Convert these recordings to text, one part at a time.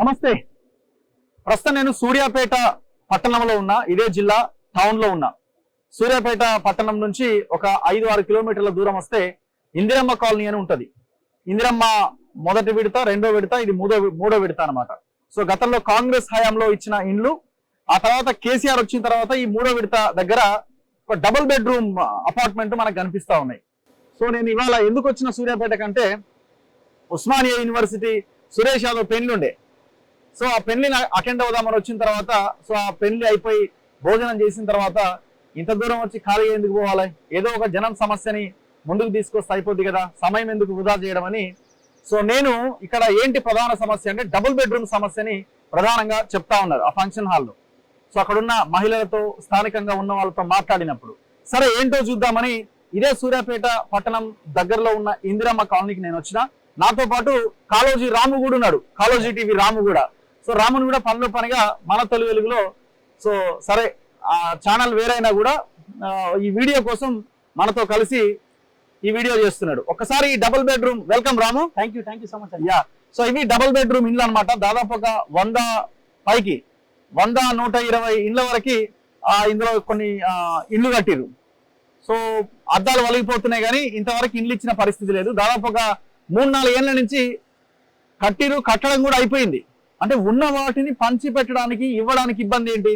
నమస్తే. ప్రస్తుతం నేను సూర్యాపేట పట్టణంలో ఉన్నా. ఇదే జిల్లా టౌన్ లో ఉన్నా. సూర్యాపేట పట్టణం నుంచి ఒక 5-6 కిలోమీటర్ల దూరం వస్తే ఇందిరమ్మ కాలనీ అని ఉంటది. ఇందిరమ్మ మొదటి విడత, రెండో విడత, ఇది మూడో విడత అన్నమాట. సో గతంలో కాంగ్రెస్ హయాంలో ఇచ్చిన ఇండ్లు, ఆ తర్వాత కేసీఆర్ వచ్చిన తర్వాత ఈ మూడో విడత దగ్గర ఒక డబుల్ బెడ్రూమ్ అపార్ట్మెంట్ మనకు కనిపిస్తా ఉన్నాయి. సో నేను ఇవాళ ఎందుకు వచ్చిన సూర్యాపేట కంటే, ఉస్మానియా యూనివర్సిటీ సురేష్ యాదవ్ పెళ్లి ఉండే. సో ఆ పెళ్లిని అటెండ్ అవుదామని వచ్చిన తర్వాత, సో ఆ పెళ్లి అయిపోయి భోజనం చేసిన తర్వాత ఇంత దూరం వచ్చి ఖాళీగా ఎందుకు పోవాలి, ఏదో ఒక జనం సమస్యని ముందుకు తీసుకొస్తే అయిపోద్ది కదా, సమయం ఎందుకు వృధా చేయడం అని. సో నేను ఇక్కడ ఏంటి ప్రధాన సమస్య అంటే డబుల్ బెడ్రూమ్ సమస్యని ప్రధానంగా చెప్తా ఉన్నారు ఆ ఫంక్షన్ హాల్లో. సో అక్కడున్న మహిళలతో, స్థానికంగా ఉన్న వాళ్ళతో మాట్లాడినప్పుడు సరే ఏంటో చూద్దామని ఇదే సూర్యాపేట పట్టణం దగ్గరలో ఉన్న ఇందిరమ్మ కాలనీకి నేను వచ్చిన. నాతో పాటు కాళోజీ రాము కూడా ఉన్నాడు, కాళోజీ టీవీ రాము కూడా. సో రాముని కూడా పనిలో పనిగా మన తొలి వెలుగులో, సో సరే ఆ ఛానల్ వేరైనా కూడా ఈ వీడియో కోసం మనతో కలిసి ఈ వీడియో చేస్తున్నాడు. ఒకసారి ఈ double bedroom, welcome Ramu. Thank you so much. Yeah, so ఇవి డబుల్ బెడ్రూమ్ ఇండ్లు అనమాట. దాదాపు ఒక 100 పైకి 100-120 ఇండ్ల వరకు ఇందులో కొన్ని ఇండ్లు కట్టిరు. సో అద్దాలు వలిగిపోతున్నాయి కానీ ఇంతవరకు ఇండ్లు ఇచ్చిన పరిస్థితి లేదు. దాదాపు ఒక 3-4 ఏళ్ల నుంచి కట్టిరు, కట్టడం కూడా అయిపోయింది. అంటే ఉన్న వాటిని పంచి పెట్టడానికి, ఇవ్వడానికి ఇబ్బంది ఏంటి?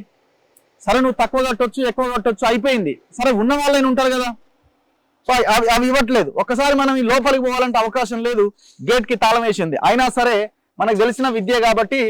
సరే నువ్వు తక్కువ కట్టొచ్చు, ఎక్కువ కట్టొచ్చు, అయిపోయింది. సరే ఉన్న వాళ్ళైనా ఉంటారు కదా, సో అవి ఇవ్వట్లేదు. ఒక్కసారి మనం ఈ లోపలికి పోవాలంటే అవకాశం లేదు, గేట్ కి తాళం వేసింది. అయినా సరే మనకు తెలిసిన విద్య కాబట్టి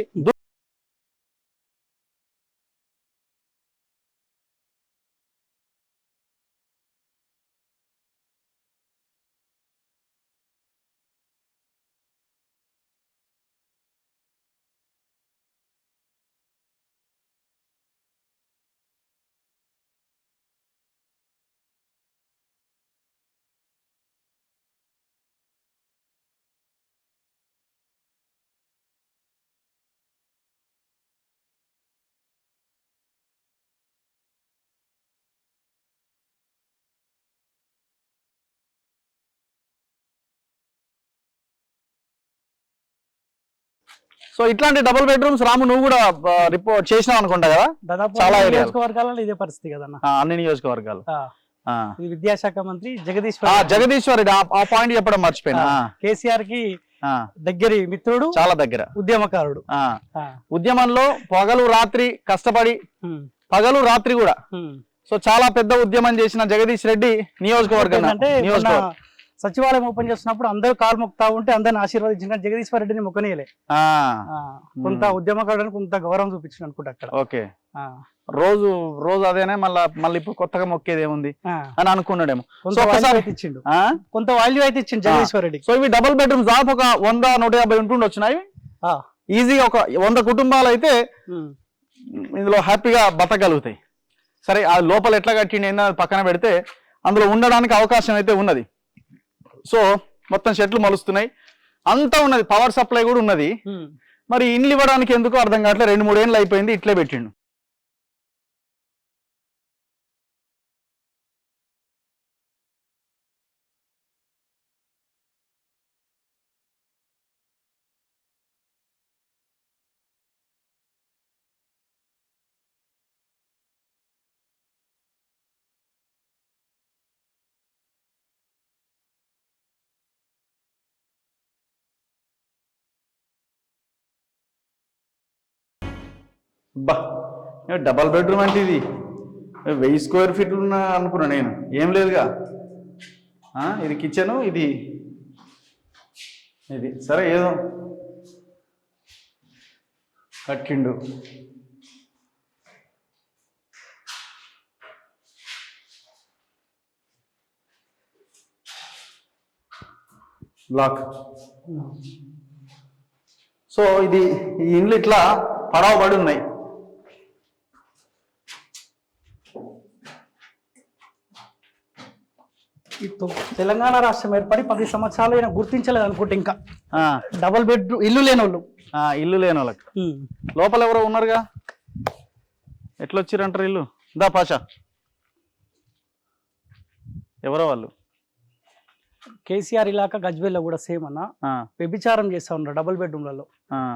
సో ఇట్లాంటి డబుల్ బెడ్రూమ్స్ రాము నువ్వు కూడా రిపోర్ట్ చేసినావు అనుకుంటా కదా. దాదాపు చాలా నియోజకవర్గాలలో ఇదే పరిస్థితి కదన్న. అన్ని నియోజకవర్గాలు. ఈ విద్యాశాఖ మంత్రి జగదీశ్వర్ రెడ్డి ఆ పాయింట్ చెప్పడం మర్చిపోయినా. కేసీఆర్ కి దగ్గరి మిత్రుడు, చాలా దగ్గర ఉద్యమకారుడు. ఉద్యమంలో పగలు రాత్రి కష్టపడి, పగలు రాత్రి కూడా, సో చాలా పెద్ద ఉద్యమం చేసిన జగదీష్ రెడ్డి నియోజకవర్గం. అంటే సచివాలయం ఓపెన్ చేస్తున్నప్పుడు అందరూ కాలు మొక్కుతా ఉంటే అందరిని ఆశీర్వదించిన జగదీశ్వర్ రెడ్డిని మొక్కనీయలే. కొంత ఉద్యమకారుడు కొంత గౌరవం చూపించిన అనుకుంటా అక్కడ. ఓకే, రోజు అదేనే మళ్ళీ ఇప్పుడు కొత్తగా మొక్కేది ఏముంది అని అనుకున్నాడేమో. కొంత వాల్యూ అయితే ఇచ్చింది జగదీశ్వర్ రెడ్డి. సో ఇవి డబుల్ బెడ్రూమ్స్ దాదాపు ఒక 100-150 ఉంటుండి వచ్చినాయి. ఈజీగా ఒక 100 కుటుంబాలు అయితే ఇందులో హ్యాపీగా బతకగలుగుతాయి. సరే ఆ లోపల ఎట్లా కట్టిండి ఏందని పక్కన పెడితే అందులో ఉండడానికి అవకాశం అయితే ఉన్నది. సో మొత్తం చెట్లు మలుస్తున్నాయి, అంతా ఉన్నది, పవర్ సప్లై కూడా ఉన్నది. మరి ఇండ్లు ఇవ్వడానికి ఎందుకు అర్థం కావట్లేదు. 2-3 ఏళ్ళు అయిపోయింది, ఇట్లే పెట్టిండు. బా, డబల్ బెడ్రూమ్ అంటే ఇది 1000 స్క్వేర్ ఫీట్లు ఉన్నా అనుకున్నా నేను. ఏం లేదుగా, ఇది కిచెను, ఇది సరే ఏదో కట్టిండు. బ్లాక్. సో ఈ ఇండ్లు ఇట్లా పడవబడి ఉన్నాయి. తెలంగాణ రాష్ట్రం ఏర్పడి 10 సంవత్సరాలు అయినా గుర్తించలేదు అనుకుంటే ఇంకా డబుల్ బెడ్రూమ్ ఇల్లు లేని వాళ్ళకి. లోపల ఎవరో ఉన్నారుగా, ఎట్లా వచ్చిరంటారు ఇల్లు? దా పాషా, ఎవరో వాళ్ళు. కేసీఆర్ ఇలాకా గజ్వేల్లో కూడా సేమ్ అన్న వ్యభిచారం చేస్తా ఉన్నారు డబుల్ బెడ్రూమ్లలో.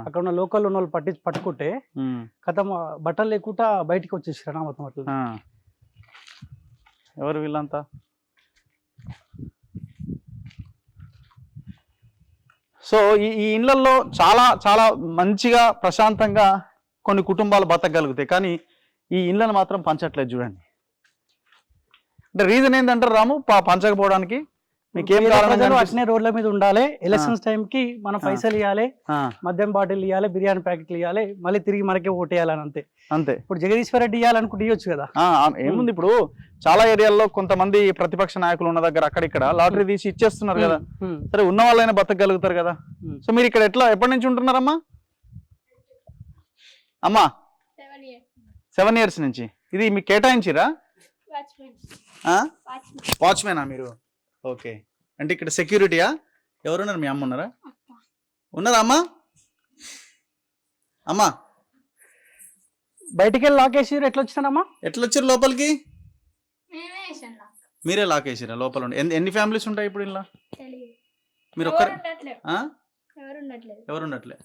అక్కడ ఉన్న లోకల్ ఉన్న వాళ్ళు పట్టుకుంటే కథం బట్టలు లేకుండా బయటికి వచ్చేసారు మొత్తం అట్లా. ఎవరు వీళ్ళంతా? సో ఈ ఇళ్లలో చాలా చాలా మంచిగా ప్రశాంతంగా కొన్ని కుటుంబాలు బతకగలుగుతాయి, కానీ ఈ ఇళ్ళను మాత్రం పంచట్లేదు చూడండి. అంటే రీజన్ ఏంటంటారు రాము పంచకపోవడానికి? మీకేం అట్నే రోడ్ల మీద ఉండాలి, ఎలక్షన్స్ టైం కి మనం పైసలు ఇవ్వాలి, మద్యం బాటిల్ ఇవ్వాలి, బిర్యానీ ప్యాకెట్లు ఇవ్వాలి, మళ్ళీ తిరిగి మనకే ఓటేయాలని అంతే. అంతే. ఇప్పుడు జగదీశ్వర్ రెడ్డి ఇవ్వాలనుకుంటే ఇవ్వచ్చు కదా. ఏముంది, ఇప్పుడు చాలా ఏరియాల్లో కొంతమంది ప్రతిపక్ష నాయకులు ఉన్న దగ్గర అక్కడిక్కడ లాటరీ తీసి ఇచ్చేస్తున్నారు కదా. సరే, ఉన్న వాళ్ళైనా బతకగలుగుతారు కదా. సో మీరు ఇక్కడ ఎప్పటి నుంచి ఉంటున్నారమ్మా? అమ్మా 7 years నుంచి. ఇది మీకు కేటాయించిరా? వాచ్మెనా మీరు? ఓకే. అంటే ఇక్కడ సెక్యూరిటీయా? ఎవరున్నారు? మీ అమ్మ ఉన్నారా? ఉన్నారా అమ్మా? అమ్మా బయటికి వెళ్ళి లాక్ వేసి ఎట్లా వచ్చినారమ్మా? ఎట్లా వచ్చారు లోపలికి? మీరే లాక్ వేసిరా లోపల? ఎన్ని ఫ్యామిలీస్ ఉంటాయి ఇప్పుడు ఇలా? మీరు ఒక్కరే? ఎవరు ఉండట్లే,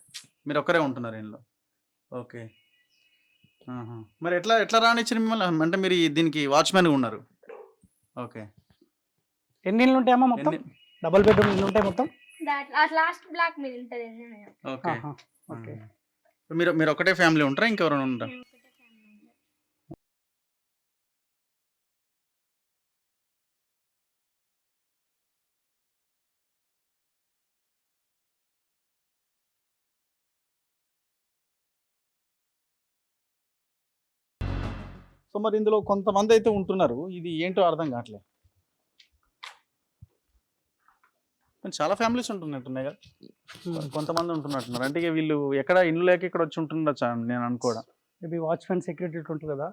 మీరు ఒక్కరే ఉంటున్నారు ఇంట్లో. ఓకే. మరి ఎట్లా రానిచ్చారు మిమ్మల్ని? అంటే మీరు దీనికి వాచ్మెన్ ఉన్నారు. ఓకే. ఎన్ని ఇళ్ళు ఉంటాయమ్మా మొత్తం? డబుల్ బెడ్రూమ్ ఇల్లు ఉంటాయి మొత్తం. ఓకే. ఓకే. మీరు ఒకటే ఫ్యామిలీ ఉంటారా, ఇంకెవరైనా ఉంటారా? సో మరి ఇందులో కొంతమంది అయితే ఉంటున్నారు, ఇది ఏంటో అర్థం కావట్లేదు. చాలా ఫ్యామిలీస్ ఉంటున్నట్టున్నాయి కదా, కొంతమంది ఉంటున్నట్టున్నారు. అంటే వీళ్ళు ఎక్కడ ఇల్లు లేక ఇక్కడ వచ్చి ఉంటుండొచ్చా నేను అనుకోవడం. మేబీ వాచ్మెన్ సెక్యూరిటీ ఉంటుంది కదా,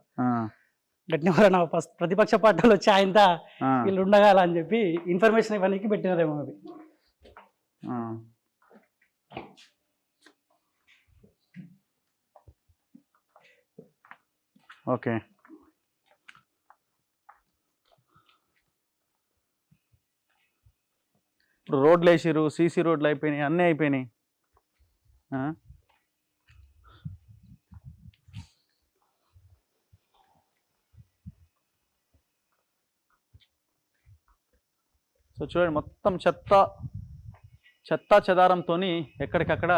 గట్టిన ప్రతిపక్ష పార్టీలు వచ్చి ఆయనతో వీళ్ళు ఉండగాల అని చెప్పి ఇన్ఫర్మేషన్ ఇవన్నీ పెట్టినారేమో అవి. ఓకే. ఇప్పుడు రోడ్లు వేసిరు, సీసీ రోడ్లు అయిపోయినాయి, అన్నీ అయిపోయినాయి. సో చూడండి, మొత్తం చెత్త చెదారంతో ఎక్కడికక్కడ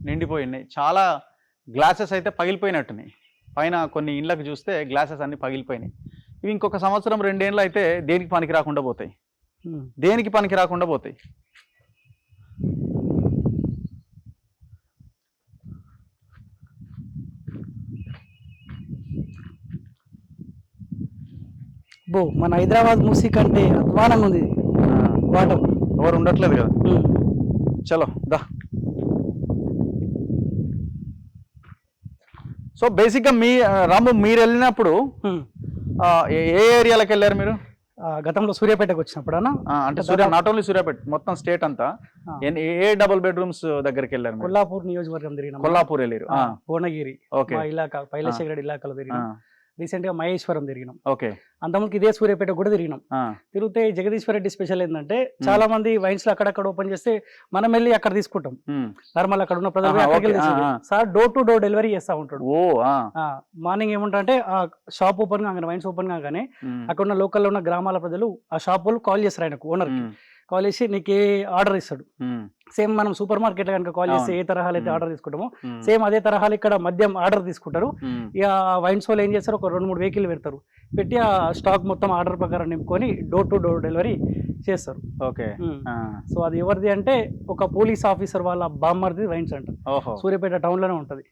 నిండిపోయినాయి. చాలా గ్లాసెస్ అయితే పగిలిపోయినట్టున్నాయి. పైన కొన్ని ఇళ్ళకి చూస్తే గ్లాసెస్ అన్నీ పగిలిపోయినాయి. ఇవి ఇంకొక సంవత్సరం 2 ఏళ్ళు అయితే దేనికి పనికి రాకుండా పోతాయి, దేనికి పనికి రాకుండా పోతాయి. మన హైదరాబాద్ మూసీ కంటే అధ్వానంగా ఉంది వాటర్. ఎవరు ఉండట్లేదు కదా. చలో దా. సో బేసిక్గా రాము మీరు వెళ్ళినప్పుడు ఏ ఏరియాలకు వెళ్ళారు మీరు? గతంలో సూర్యాపేటకు వచ్చినప్పుడు అంటే నాట్ ఓన్లీ సూర్యాపేట, మొత్తం స్టేట్ అంతా ఏ డబుల్ బెడ్రూమ్స్ దగ్గరికి వెళ్ళారు? కొల్లాపూర్ నియోజకవర్గం తిరిగిన. కొల్లాపూర్ వెళ్ళారు. భువనగిరి ఇలాకా, పైలశేఖర్ ఇలాకాలో తిరిగినాం. రీసెంట్ గా మహేశ్వరం తిరిగినాం. ఓకే. అంతకుముందు ఇదే సూర్యాపేట కూడా తిరిగినాం. తిరిగితే జగదీశ్వర్ రెడ్డి స్పెషల్ ఏంటంటే, చాలా మంది వైన్స్ లో అక్కడక్కడ ఓపెన్ చేస్తే మనం వెళ్ళి అక్కడ తీసుకుంటాం. నార్మల్ అక్కడ ఉన్న ప్రజలు sir door to door delivery చేస్తా ఉంటాడు. మార్నింగ్ ఏముంటే ఆ షాప్ ఓపెన్ కాగానే, వైన్స్ ఓపెన్ కాగానే అక్కడ ఉన్న లోకల్లో ఉన్న గ్రామాల ప్రజలు ఆ షాప్ వాళ్ళు కాల్ చేస్తారు ఆయనకు, ఓనర్ కి. కాల్ చేసి నీకు ఏ ఆర్డర్ ఇస్తాడు. సేమ్ మనం సూపర్ మార్కెట్ కనుక కాల్ చేస్తే ఏ తరహాలు అయితే ఆర్డర్ తీసుకుంటామో సేమ్ అదే తరహాలు ఇక్కడ మద్యం ఆర్డర్ తీసుకుంటారు. ఇక వైన్స్ వాళ్ళు ఏం చేస్తారు, ఒక 2-3 వెహికల్ పెడతారు, పెట్టి ఆ స్టాక్ మొత్తం ఆర్డర్ ప్రకారం నింపుకొని డోర్ టు డోర్ డెలివరీ చేస్తారు. ఓకే. సో అది ఎవరిది అంటే ఒక పోలీస్ ఆఫీసర్ వాళ్ళ బామ్మర్ది వైన్స్ అంట. సూర్యాపేట టౌన్ లోనే ఉంటది.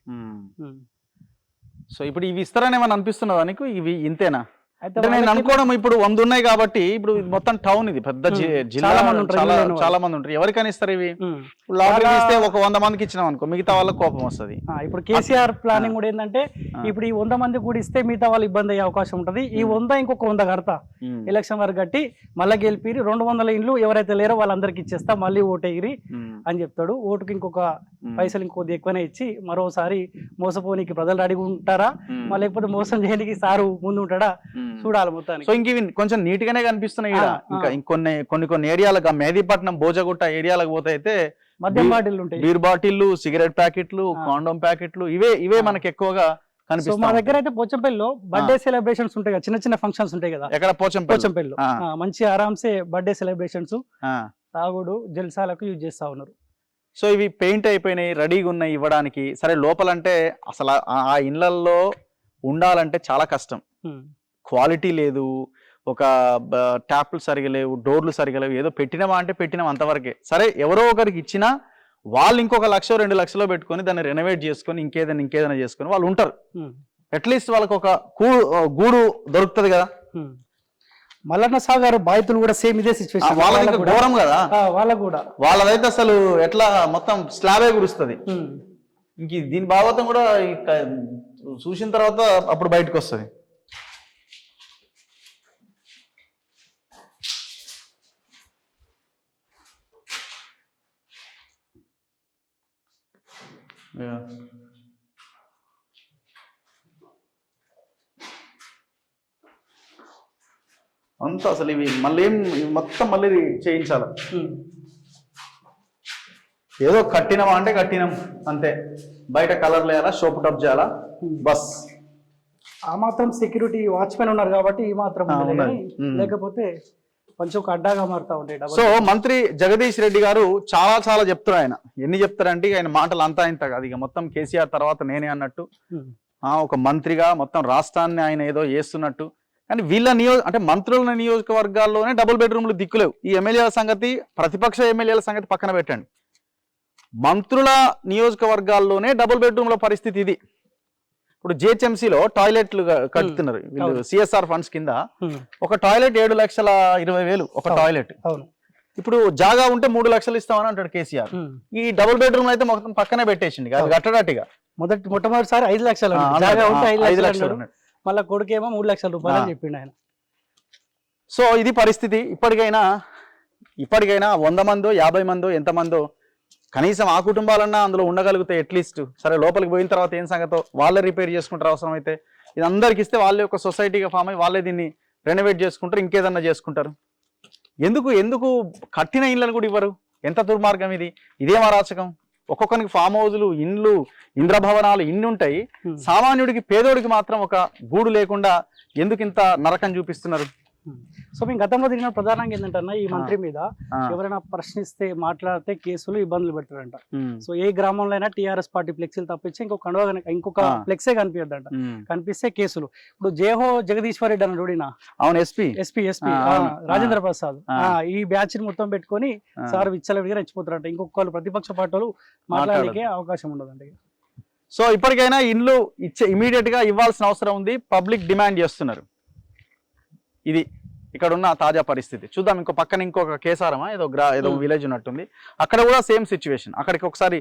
సో ఇప్పుడు ఇవి ఇస్తారని ఏమన్నా అనిపిస్తున్నదా నీకు? ఇవి ఇంతేనా? నేను అనుకోవడం ఇప్పుడు 100 ఉన్నాయి కాబట్టి ఇప్పుడు మొత్తం టౌన్, ఇది పెద్ద జిల్లా, చాలా మంది ఉంటారు. ఎవరికైనా ఇస్తారు ఇవి? లాటరీ ఇస్తే ఒక 100 మందికి ఇచ్చినాం అనుకో, మిగతా వాళ్ళకి కోపం వస్తుంది. ఇప్పుడు కేసీఆర్ ప్లానింగ్ కూడా ఏంటంటే, ఇప్పుడు ఈ 100 మంది కూడా ఇస్తే మిగతా వాళ్ళు ఇబ్బంది అయ్యే అవకాశం ఉంటది. ఈ 100 ఇంకొక 100 కడతా, ఎలక్షన్ వరకు కట్టి మళ్ళీ గెలిపి 200 ఇండ్లు ఎవరైతే లేరో వాళ్ళందరికి ఇచ్చేస్తా, మళ్ళీ ఓటు ఎగిరి అని చెప్తాడు. ఓటుకి ఇంకొక పైసలు ఇంకొద్ది ఎక్కువనే ఇచ్చి మరోసారి మోసపోనికి ప్రజలు రెడీగా ఉంటారా లేకపోతే మోసం చేయడానికి సారు ముందు ఉంటాడా చూడాలి మొత్తానికి. సో ఇంక ఇవి కొంచెం నీట్ గానే కనిపిస్తున్నాయి ఇంకా కొన్ని ఏరియాలకు మెహదీపట్నం బోజగుట్ట ఏరియాలకు పోతే అయితే మద్యం బాటిల్ ఉంటాయి, బీర్ బాటిల్లు, సిగరెట్ ప్యాకెట్లు, కాండోమ్ ప్యాకెట్లు ఇవే మనకి ఎక్కువగా కనిపిస్తాయి. మా దగ్గర అయితే పోచంపల్లిలో బర్త్డే సెలబ్రేషన్స్ ఉంటాయి కదా, చిన్న చిన్న ఫంక్షన్స్ ఉంటాయి కదా. ఎక్కడ? పోచంపల్లిలో మంచి ఆరామ్సే బర్త్డే సెలబ్రేషన్స్, తాగుడు జల్సాలకు యూజ్ చేస్తా ఉన్నారు. సో ఇవి పెయింట్ అయిపోయినాయి, రెడీగా ఉన్నాయి ఇవ్వడానికి. సరే లోపలంటే అసలు ఆ ఇళ్లల్లో ఉండాలంటే చాలా కష్టం, క్వాలిటీ లేదు, ఒక ట్యాప్లు సరిగా లేవు, డోర్లు సరిగా లేవు. ఏదో పెట్టినామా అంటే పెట్టినాం అంతవరకే. సరే ఎవరో ఒకరికి ఇచ్చినా వాళ్ళు ఇంకొక 1-2 లక్షలు పెట్టుకొని దాన్ని రెనోవేట్ చేసుకొని ఇంకేదైనా చేసుకొని వాళ్ళు ఉంటారు. అట్లీస్ట్ వాళ్ళకి ఒక గూడు దొరుకుతుంది కదా. మల్లన్న సాగర్ బాధితులు కూడా సేమ్ ఇదే సిచ్యువేషన్, వాళ్ళకి ఘోరం కదా. వాళ్ళదైతే అసలు ఎట్లా మొత్తం స్లాబే కురుస్తుంది. ఇంక దీని భాగవతం కూడా చూసిన తర్వాత అప్పుడు బయటకు వస్తుంది. అంతా అసలు ఇవి మళ్ళీ మొత్తం మళ్ళీ చేయించాలి. ఏదో కట్టినామా అంటే కట్టినాం అంతే, బయట కలర్ వేయాలా, షోప్ టప్ చేయాలా, బస్. ఆ మాత్రం సెక్యూరిటీ వాచ్మెన్ ఉన్నారు కాబట్టి ఈ మాత్రం, లేకపోతే కొంచెం ఒక అడ్డాగా మారుతా ఉంటాయి. సో మంత్రి జగదీష్ రెడ్డి గారు చాలా చెప్తారు. ఆయన ఎన్ని చెప్తారంటే ఆయన మాటలు అంతా ఇంత కాదు, ఇక మొత్తం కేసీఆర్ తర్వాత నేనే అన్నట్టు, ఒక మంత్రిగా మొత్తం రాష్ట్రాన్ని ఆయన ఏదో చేస్తున్నట్టు. కానీ వీళ్ళ అంటే మంత్రుల నియోజకవర్గాల్లోనే డబుల్ బెడ్రూమ్లు దిక్కులేవు. ఈ ఎమ్మెల్యేల సంగతి, ప్రతిపక్ష ఎమ్మెల్యేల సంగతి పక్కన పెట్టండి, మంత్రుల నియోజకవర్గాల్లోనే డబుల్ బెడ్రూమ్ల పరిస్థితి ఇది. ఇప్పుడు జిహెచ్ఎంసీలో టాయిలెట్లు కడుతున్నారు వీళ్ళు సిఎస్ఆర్ ఫండ్స్ కింద. ఒక టాయిలెట్ 7,20,000 ఒక టాయిలెట్. ఇప్పుడు జాగా ఉంటే 3 లక్షలు ఇస్తామని అంటాడు కేసీఆర్. ఈ డబుల్ బెడ్రూమ్ అయితే మొత్తం పక్కనే పెట్టేసింది, అది కట్టడాటిగా. మొట్టమొదటిసారి 5 లక్షలు జాగా ఉంటే 5 లక్షలు, మళ్ళీ కొడుకేమో 3 లక్షల రూపాయలు అని చెప్పిండు ఆయన. సో ఇది పరిస్థితి. ఇప్పటికైనా 100 మందో 50 మందో ఎంతమందో కనీసం ఆ కుటుంబాలన్నా అందులో ఉండగలిగితే అట్లీస్ట్. సరే లోపలికి పోయిన తర్వాత ఏం సంగతో వాళ్ళే రిపేర్ చేసుకుంటారు అవసరం అయితే. ఇది అందరికి ఇస్తే వాళ్ళే ఒక సొసైటీగా ఫామ్ అయ్యి వాళ్ళే దీన్ని రెనోవేట్ చేసుకుంటారు, ఇంకేదన్నా చేసుకుంటారు. ఎందుకు కట్టిన ఇళ్ళని కూడా ఇవ్వరు? ఎంత దుర్మార్గం ఇది! ఇదేం అరాచకం! ఒక్కొక్కరికి ఫామ్ హౌజులు, ఇండ్లు, ఇంద్రభవనాలు ఇన్ని ఉంటాయి. సామాన్యుడికి, పేదోడికి మాత్రం ఒక గూడు లేకుండా ఎందుకు ఇంత నరకం చూపిస్తున్నారు? సో మేము గతంలో తిరిగిన ప్రధానంగా ఏంటంటే ఈ మంత్రి మీద ఎవరైనా ప్రశ్నిస్తే, మాట్లాడితే కేసులు, ఇబ్బందులు పెడతారంట. సో ఏ గ్రామంలో అయినా టీఆర్ఎస్ పార్టీ ఫ్లెక్సీలు తప్పించి ఇంకొక ఫ్లెక్సే కనిపించద్దంట, కనిపిస్తే కేసులు. ఇప్పుడు జేహో జగదీశ్వర్ రెడ్డి అని చూడినా, అవును ఎస్పీ రాజేంద్ర ప్రసాద్, ఈ బ్యాచ్ ని మొత్తం పెట్టుకొని సార్ విచ్చలవిడిగా రెచ్చిపోతారంట. ఇంకొకళ్ళు ప్రతిపక్ష పార్టీలు మాట్లాడడానికి అవకాశం ఉండదండి. సో ఇప్పటికైనా ఇండ్లు ఇమీడియట్ గా ఇవ్వాల్సిన అవసరం ఉంది, పబ్లిక్ డిమాండ్ చేస్తున్నారు. ఇది ఇక్కడ ఉన్న తాజా పరిస్థితి. చూద్దాం ఇంకో పక్కన ఇంకొక కేసారమా ఏదో విలేజ్ ఉన్నట్టుంది, అక్కడ కూడా సేమ్ సిచ్యువేషన్. అక్కడికి ఒకసారి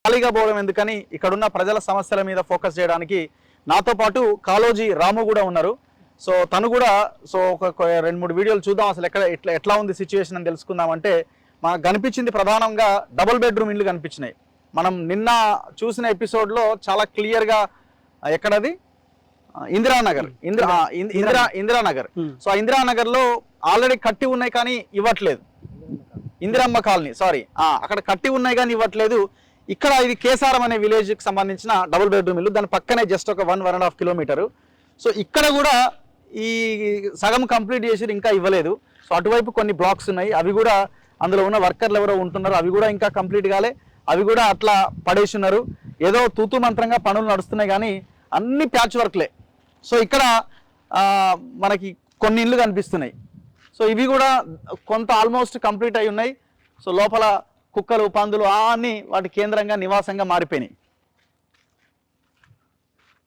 ఖాళీగా పోవడం ఎందుకని ఇక్కడున్న ప్రజల సమస్యల మీద ఫోకస్ చేయడానికి నాతో పాటు కాలోజీ రాము కూడా ఉన్నారు. సో తను కూడా ఒక 2-3 వీడియోలు చూద్దాం, అసలు ఎట్లా ఉంది సిచ్యువేషన్ అని తెలుసుకుందామంటే మనకు కనిపించింది ప్రధానంగా డబుల్ బెడ్రూమ్ ఇల్లు కనిపించినాయి. మనం నిన్న చూసిన ఎపిసోడ్లో చాలా క్లియర్గా ఎక్కడది ఇందిరానగర్. సో ఆ ఇందిరానగర్లో ఆల్రెడీ కట్టి ఉన్నాయి కానీ ఇవ్వట్లేదు. ఇందిరమ్మ కాలనీ, సారీ, అక్కడ కట్టి ఉన్నాయి కానీ ఇవ్వట్లేదు. ఇక్కడ ఇది కేసారం అనే విలేజ్ కి సంబంధించిన డబుల్ బెడ్రూమ్ ఇల్లు, దాని పక్కనే జస్ట్ ఒక 1.5 కిలోమీటరు. సో ఇక్కడ కూడా ఈ సగం కంప్లీట్ చేసి ఇంకా ఇవ్వలేదు. సో అటువైపు కొన్ని బ్లాక్స్ ఉన్నాయి, అవి కూడా అందులో ఉన్న వర్కర్లు ఎవరో ఉంటున్నారు, అవి కూడా ఇంకా కంప్లీట్ కాలే, అవి కూడా అట్లా పడేసి ఉన్నారు. ఏదో తూతు మంత్రంగా పనులు నడుస్తున్నాయి కానీ అన్ని ప్యాచ్ వర్క్లే. సో ఇక్కడ మనకి కొన్ని ఇళ్ళు కనిపిస్తున్నాయి. సో ఇవి కూడా కొంత ఆల్మోస్ట్ కంప్లీట్ అయి ఉన్నాయి. సో లోపల కుక్కలు పందులు అన్నీ వాటి కేంద్రంగా నివాసంగా మారిపోయినాయి.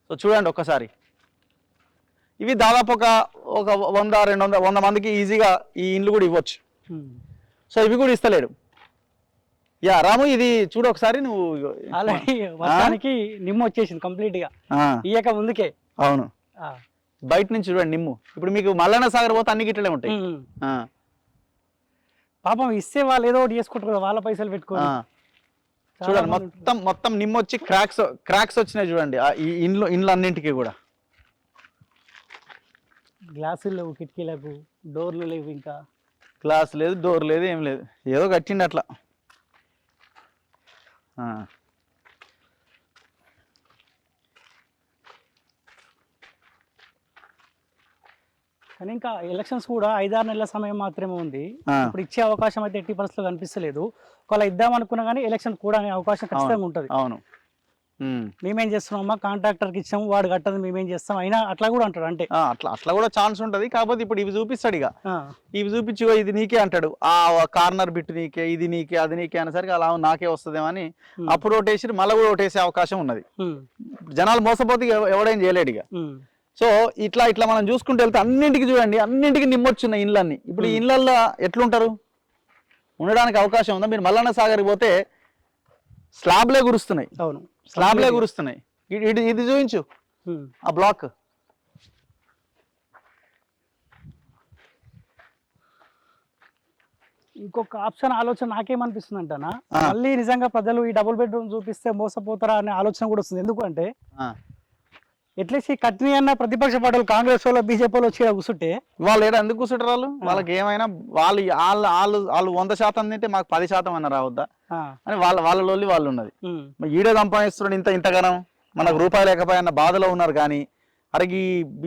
సో చూడండి ఒక్కసారి, ఇవి దాదాపు ఒక 100-200 మందికి ఈజీగా ఈ ఇండ్లు కూడా ఇవ్వచ్చు. సో ఇవి కూడా ఇస్తలేడు. యా రాము, ఇది చూడు ఒకసారి నువ్వు. ఆల్రెడీ వర్షానికి నిమ్మ వచ్చేసింది కంప్లీట్ గా, ఇయ్యక ముందుకే. అవును, బయట నుంచి చూడండి నిమ్ము. ఇప్పుడు మీకు మల్లన్న సాగర్ పోతే అన్ని గిట్లే ఉంటాయి. పాపం ఇస్తే వాళ్ళు ఏదో ఒకటి చేసుకుంటారు కదా, వాళ్ళ పైసలు పెట్టుకోవాలి. చూడండి మొత్తం నిమ్మ వచ్చి క్రాక్స్ వచ్చినాయి చూడండి ఈ ఇండ్లు అన్నింటికి కూడా. గ్లాసులు లేవు, కిటికీలకు డోర్లు లేవు, ఇంకా గ్లాస్ లేదు, డోర్ లేదు, ఏం లేదు, ఏదో కట్టిండి అట్లా. కానీ ఇంకా ఎలక్షన్స్ కూడా 5-6 నెలల సమయం మాత్రమే ఉంది. ఇప్పుడు ఇచ్చే అవకాశం అయితే ఎట్టి పరిస్థితుల్లో కనిపిస్తలేదు. ఒకవేళ ఇద్దాం అనుకున్నా కానీ ఎలక్షన్ కూడా అనే అవకాశం ఖచ్చితంగా ఉంటుంది. అవును, మేమేం చేస్తున్నామా, కాంట్రాక్టర్కి ఇచ్చాము, వాడు కట్టదు, మేమేం చేస్తాం, అయినా అట్లా కూడా అంటాడు. అంటే అట్లా కూడా ఛాన్స్ ఉంటుంది. కాకపోతే ఇప్పుడు ఇవి చూపిస్తాడు, ఇక ఇవి చూపించి ఇది నీకే అంటాడు, ఆ కార్నర్ బిట్ నీకే, ఇది నీకే, అది నీకే అనేసరికి అలా నాకే వస్తుందేమని అప్పుడు ఓటేసి మళ్ళీ కూడా ఓటేసే అవకాశం ఉన్నది. జనాలు మోసపోతే ఎవడేం చేయలేడు ఇక. సో ఇట్లా మనం చూసుకుంటూ వెళ్తే అన్నింటికి చూడండి, అన్నింటికి నిమ్మొచ్చున్నాయి ఇండ్లన్నీ. ఇప్పుడు ఈ ఇళ్ళల్లో ఎట్లుంటారు, ఉండడానికి అవకాశం ఉందా? మీరు మల్లన్న సాగర్కి పోతే స్లాబ్లే గురుస్తున్నాయి. అవును, స్లాబ్లే గురుస్తున్నాయి. ఇది చూపించు ఆ బ్లాక్. ఇంకొక ఆప్షన్ ఆలోచన నాకేమనిపిస్తుంది అంటానా, మళ్ళీ నిజంగా ప్రజలు ఈ డబుల్ బెడ్రూమ్ చూపిస్తే మోసపోతారా అనే ఆలోచన కూడా వస్తుంది. ఎందుకంటే ఎట్లీస్ట్ ఈ కట్నీ అన్న ప్రతిపక్ష పార్టీలు కాంగ్రెస్ వాళ్ళు, బీజేపీ వాళ్ళు వచ్చి కూర్చుంటే వాళ్ళు ఏడా ఎందుకు కూర్చుంటారు? వాళ్ళకి ఏమైనా వాళ్ళు 100% తింటే మాకు 10% అన్న రావద్దా అని వాళ్ళ లోల్లి వాళ్ళు ఉన్నది. ఈడే సంపాదిస్తున్నాడు ఇంతగానం, మనకు రూపాయి లేకపోయినా బాధలో ఉన్నారు. కానీ అరే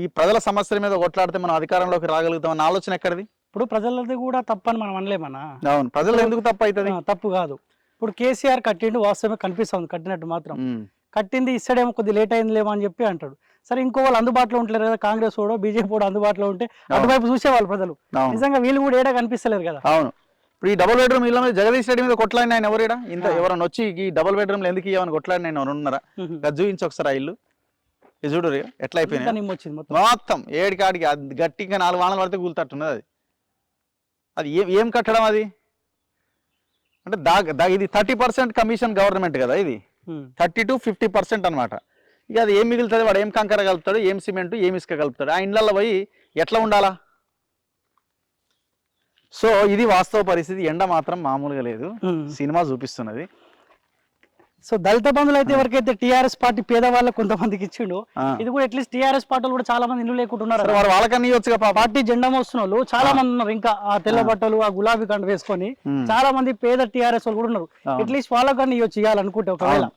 ఈ ప్రజల సమస్యల మీద కొట్లాడితే మనం అధికారంలోకి రాగలుగుతాం అన్న ఆలోచన ఎక్కడిది? ఇప్పుడు ప్రజలది కూడా తప్పని మనం అనలేమన్నా. అవును, ప్రజలు ఎందుకు తప్పు అవుతుంది? తప్పు కాదు. ఇప్పుడు కేసీఆర్ కట్టిండు, వాస్తవమే కనిపిస్తుంది కట్టినట్టు మాత్రం. కట్టింది ఇస్తాడేమో, కొద్ది లేట్ అయిందిలేమో అని చెప్పి అంటాడు. సరే, ఇంకో వాళ్ళు అందుబాటులో ఉంటారు కదా, కాంగ్రెస్ వాడో బీజేపీ వాడో అందుబాటులో ఉంటే అటువైపు చూసేవాళ్ళు ప్రజలు. నిజంగా వీళ్ళు కూడా ఏడా కనిపిస్తలేరు కదా. అవును, ఇప్పుడు ఈ డబుల్ బెడ్రూమ్ ఇళ్ళ మీద జగదీష్ రెడ్డి మీద కొట్లాడిన ఆయన ఎవరేడా? ఎవరైనా వచ్చి ఈ డబుల్ బెడ్రూమ్ ఎందుకు ఇవ్వని కొట్లాడిన ఆయన ఉన్నారా? చూపించి ఒకసారి ఆ ఇల్లు ఇది చూడు ఎట్లా అయిపోయింది. మొత్తం ఏడికాడికి గట్టిగా 4 వానలు పడితే కూలుతట్టున్నది. అది ఏం కట్టడం అది? అంటే ఇది 30% కమిషన్ గవర్నమెంట్ కదా, ఇది 30 to 50% అనమాట. ఇక అది ఏం మిగులుతుంది? వాడు ఏం కంకర కలుపుతాడు, ఏం సిమెంట్, ఏం ఇసుక కలుపుతాడు? ఆ ఇండ్లలో పోయి ఎట్లా ఉండాలా? సో ఇది వాస్తవ పరిస్థితి. ఎండ మాత్రం మామూలుగా లేదు, సినిమా చూపిస్తున్నది. సో దళిత బంధువులు అయితే ఎవరికైతే టీఆర్ఎస్ పార్టీ పేదవాళ్ళకి కొంతమందికి ఇచ్చిండు, ఇది కూడా అట్లీస్ట్ టీఆర్ఎస్ పార్టీలు కూడా చాలా మంది ఇల్లు లేకుంటున్నారు. వాళ్ళకన్నా ఇవ్వచ్చు. పార్టీ జెండా మోస్తున్న వాళ్ళు చాలా మంది ఉన్నారు. ఇంకా ఆ తెల్ల బట్టలు, ఆ గులాబీ కండ వేసుకొని చాలా మంది పేద టీఆర్ఎస్ వాళ్ళు కూడా ఉన్నారు. అట్లీస్ట్ వాళ్ళకన్నా ఇవ్వచ్చు ఇవ్వాలనుకుంటే. ఒకవేళ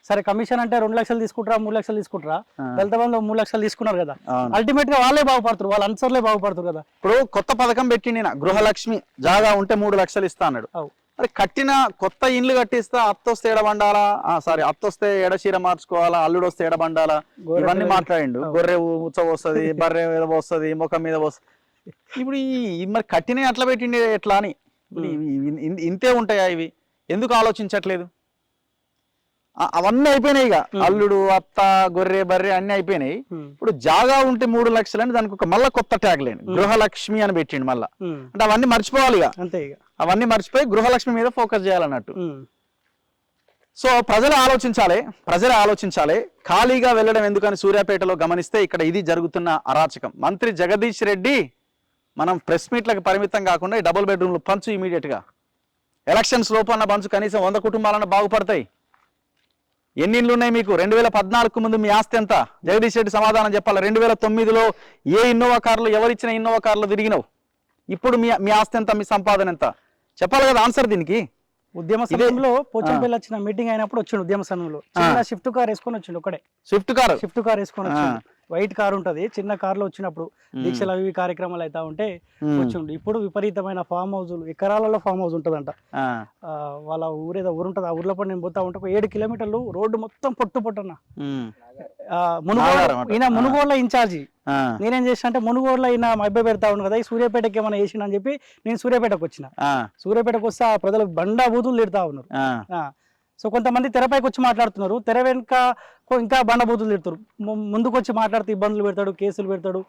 సరే, కమిషన్ అంటే 2 లక్షలు తీసుకుంటారా, 3 లక్షలు తీసుకుంటారా? దళిత బంధు 3 లక్షలు తీసుకున్నారు కదా, అల్టిమేట్ గా వాళ్ళే బాగుపడతారు, వాళ్ళ అన్సర్లే బాగుపడతారు కదా. ఇప్పుడు కొత్త పథకం పెట్టిండి, గృహలక్ష్మి, జాగా ఉంటే 3 లక్షలు ఇస్తా అన్నాడు. అరే కట్టిన కొత్త ఇండ్లు కట్టిస్తా, అత్తొస్తే ఎడబండాలా, అత్తొస్తే ఎడచీర మార్చుకోవాలా, అల్లుడు వస్తే ఎడబండాలా, ఇవన్నీ మాట్లాడిండు. గొర్రె ఉచ్చ వస్తుంది, బర్రె మీద వస్తుంది, ముఖం మీద వస్తుంది. ఇప్పుడు మరి కట్టిన అట్లా పెట్టిండి ఎట్లా అని ఇంతే ఉంటాయా? ఇవి ఎందుకు ఆలోచించట్లేదు? అవన్నీ అయిపోయినాయి. ఇక అల్లుడు, అత్త, గొర్రె, బర్రె అన్ని అయిపోయినాయి. ఇప్పుడు జాగా ఉంటే 3 లక్షలు అని దానికి మళ్ళీ కొత్త ట్యాగ్ లేని గృహలక్ష్మి అని పెట్టిండు మళ్ళా. అంటే అవన్నీ మర్చిపోవాలి ఇక, అంతే. ఇక అవన్నీ మర్చిపోయి గృహలక్ష్మి మీద ఫోకస్ చేయాలన్నట్టు. సో ప్రజలు ఆలోచించాలి. ఖాళీగా వెళ్ళడం ఎందుకని సూర్యాపేటలో గమనిస్తే ఇక్కడ ఇది జరుగుతున్న అరాచకం. మంత్రి జగదీష్ రెడ్డి మనం ప్రెస్ మీట్లకు పరిమితం కాకుండా ఈ డబుల్ బెడ్రూమ్లు పంచు, ఇమీడియట్ గా ఎలక్షన్స్ లోపల పంచు, కనీసం 100 కుటుంబాలను బాగుపడతాయి. ఎన్ని ఇండ్లు ఉన్నాయి మీకు? 2014 ముందు మీ ఆస్తి ఎంత? జగదీష్ రెడ్డి సమాధానం చెప్పాలి. 2009లో ఏ ఇన్నోవా కార్లు, ఎవరిచ్చిన ఇన్నోవా కార్లు తిరిగినావు? ఇప్పుడు మీ ఆస్తి ఎంత, మీ సంపాదన ఎంత? చెప్పాలి కదా ఆన్సర్ దీనికి. ఉద్యమ సమయంలో పోచంపల్లి వచ్చిన మీటింగ్ అయినప్పుడు వచ్చిండు. ఉద్యమ సమయంలో షిఫ్ట్ కార్ వేసుకొని వచ్చిండు, ఒకడే షిఫ్ట్ కార్ వేసుకొని వచ్చిండు. వైట్ కార్ ఉంటది, చిన్న కార్ లో వచ్చినప్పుడు దీక్షలు అవి కార్యక్రమాలు అయితే ఉంటే వచ్చిండు. ఇప్పుడు విపరీతమైన ఫామ్ హౌస్, ఎకరాలలో ఫామ్ హౌస్ ఉంటదంట. వాళ్ళ ఊరేదో ఊరు ఉంటది, ఆ ఊర్లో పడి నేను పోతా ఉంటే 7 కిలోమీటర్లు రోడ్డు మొత్తం పొట్టన్న. ఈయన మునుగోడులో ఇన్ఛార్జి. నేనేం చేసిన అంటే మునుగోడులో ఈయన మా అబ్బాయి పెడతా ఉన్నాను కదా, ఈ సూర్యాపేటకి ఏమైనా వేసిన అని చెప్పి నేను సూర్యాపేటకు వచ్చిన. సూర్యాపేటకు వస్తే ఆ ప్రజలు బండా బూతులు తిడతా ఉన్నారు. సో కొంతమంది తెరపైకి వచ్చి మాట్లాడుతున్నారు, తెర వెనుక ఇంకా బండబూతులు తిడతారు. ముందుకు వచ్చి మాట్లాడితే ఇబ్బందులు పెడతాడు, కేసులు పెడతాడు.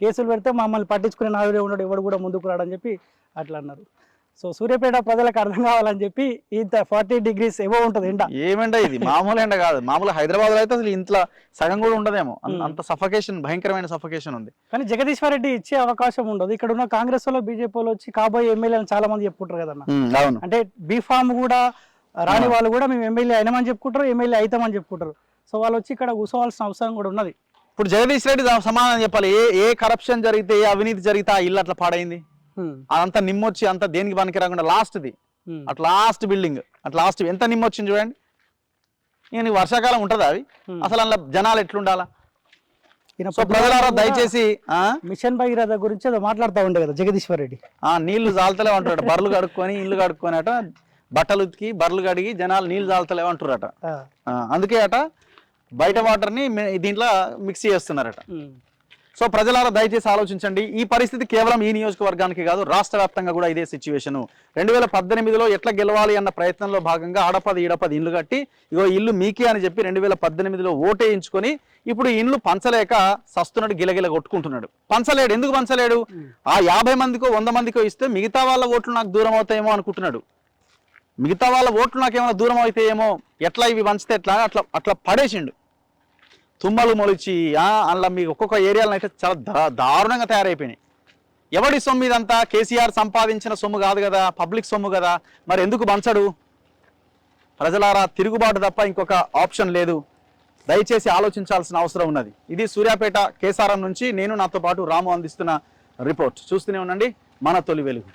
కేసులు పెడితే మమ్మల్ని పట్టించుకునే నాదుడే ఉన్నాడు, ఎవడు కూడా ముందుకు రాడని చెప్పి అట్లా అన్నారు. సో సూర్యాపేట ప్రజలకు అర్థం కావాలని చెప్పి ఇంత 40 degrees ఏవో ఉంటుంది ఎండ. ఏమండ ఇది మామూలు ఎండ కాదు. మామూలు హైదరాబాద్ లో అయితే అసలు ఇంట్లో సగం కూడా ఉండదేమో, అంత సఫకేషన్, భయంకరమైన సఫకేషన్ ఉంది. కానీ జగదీశ్వర్ రెడ్డి ఇచ్చే అవకాశం ఉండదు. ఇక్కడ ఉన్న కాంగ్రెస్ వాళ్ళు, బీజేపీ వాళ్ళు వచ్చి కాబోయే ఎమ్మెల్యేలు చాలా మంది చెప్పుకుంటారు కదన్న. అంటే బీఫామ్ కూడా రాని వాళ్ళు కూడా మేము ఎమ్మెల్యే అయినామని చెప్పుకుంటారు, ఎమ్మెల్యే అవుతామని చెప్పుకుంటారు. సో వాళ్ళు వచ్చి ఇక్కడ కూర్చోవాల్సిన అవసరం కూడా ఉన్నది. ఇప్పుడు జగదీష్ రెడ్డి సమాధానం చెప్పాలి. ఏ కరప్షన్ జరిగితే, ఏ అవినీతి జరిగితే ఆ ఇల్లు అట్లా పాడైంది, అదంతా నిమ్మొచ్చి అంతా దేనికి పనికి రాకుండా లాస్ట్ది అట్లా లాస్ట్ బిల్డింగ్ అట్లా లాస్ట్ ఎంత నిమ్మొచ్చింది చూడండి. ఇక వర్షాకాలం ఉంటుందా అవి అసలు, అందులో జనాలు ఎట్లుండాలా? ప్రజలారా దయచేసి మిషన్ భగీరథ గురించి ఏదో మాట్లాడుతూ ఉండే కదా జగదీశ్వర్ రెడ్డి. నీళ్లు జాలతలేవు అంటారట, బర్రెలు కడుక్కొని ఇల్లు కడుక్కొని అట, బట్టలు ఉతికి బర్రెలు కడిగి జనాలు నీళ్లు జాలతలేవు అంటారట. అందుకే అట బయట వాటర్ని దీంట్లో మిక్స్ చేస్తున్నారట. సో ప్రజలారా దయచేసి ఆలోచించండి. ఈ పరిస్థితి కేవలం ఈ నియోజకవర్గానికి కాదు, రాష్ట్ర వ్యాప్తంగా కూడా ఇదే సిచ్యువేషన్. 2018లో ఎట్లా గెలవాలి అన్న ప్రయత్నంలో భాగంగా ఆడపది ఈడపది ఇల్లు కట్టి ఇగో ఇల్లు మీకే అని చెప్పి 2018లో ఓటేయించుకొని ఇప్పుడు ఇండ్లు పంచలేక సస్తున్నాడు, గిలగిల కొట్టుకుంటున్నాడు. పంచలేడు. ఎందుకు పంచలేడు? ఆ 50 మందికో 100 మందికో ఇస్తే మిగతా వాళ్ళ ఓట్లు నాకు దూరం అవుతాయేమో అనుకుంటున్నాడు. మిగతా వాళ్ళ ఓట్లు నాకేమైనా దూరం అవుతాయేమో, ఎట్లా ఇవి పంచితే ఎట్లా అట్లా పడేసిండు. తుమ్మలు మొలిచి అందులో మీకు ఒక్కొక్క ఏరియాలో అయితే చాలా దారుణంగా తయారైపోయినాయి. ఎవడి సొమ్ము ఇదంతా? కేసీఆర్ సంపాదించిన సొమ్ము కాదు కదా, పబ్లిక్ సొమ్ము కదా, మరి ఎందుకు పంచడు? ప్రజలారా తిరుగుబాటు తప్ప ఇంకొక ఆప్షన్ లేదు. దయచేసి ఆలోచించాల్సిన అవసరం ఉన్నది. ఇది సూర్యాపేట కేసారం నుంచి నేను, నాతో పాటు రాము అందిస్తున్న రిపోర్ట్. చూస్తూనే ఉండండి మన తొలి వెలుగు.